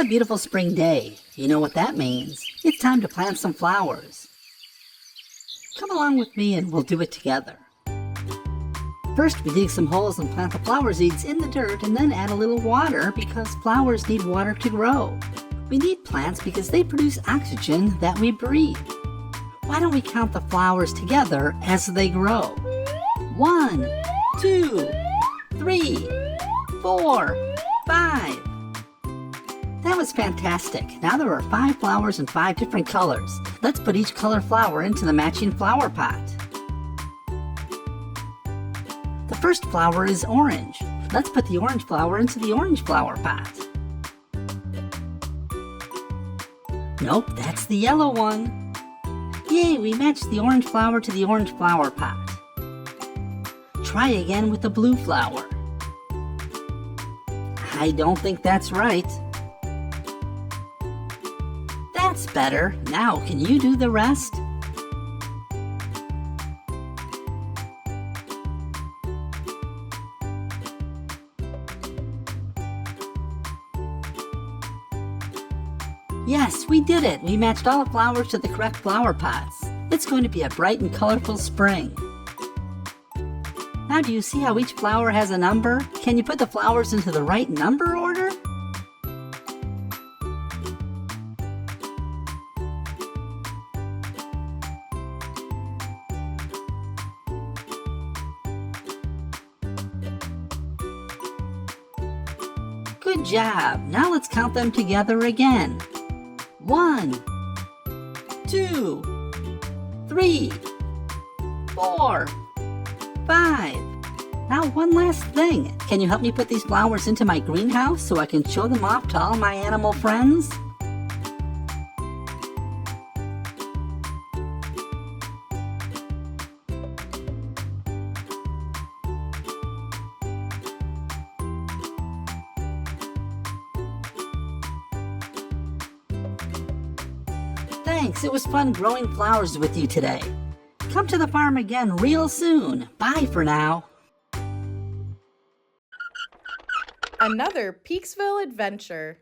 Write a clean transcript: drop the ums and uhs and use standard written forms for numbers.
beautiful spring day. You know what that means. It's time to plant some flowers. Come along with me and we'll do it together. First, we dig some holes and plant the flower seeds in the dirt and then add a little water because flowers need water to grow. We need plants because they produce oxygen that we breathe. Why don't we count the flowers together as they grow? 1, 2, 3, 4, 5. That was fantastic. Now there are 5 flowers in 5 different colors. Let's put each color flower into the matching flower pot. The first flower is orange. Let's put the orange flower into the orange flower pot. Nope, that's the yellow one. Yay, we matched the orange flower to the orange flower pot. Try again with the blue flower. I don't think that's right. That's better. Now, can you do the rest? Yes, we did it! We matched all the flowers to the correct flower pots. It's going to be a bright and colorful spring. Now do you see how each flower has a number? Can you put the flowers into the right number order? Good job! Now let's count them together again. 1, 2, 3, 4, 5. Now one last thing. Can you help me put these flowers into my greenhouse so I can show them off to all my animal friends? Thanks, it was fun growing flowers with you today. Come to the farm again real soon. Bye for now. Another Peeksville adventure.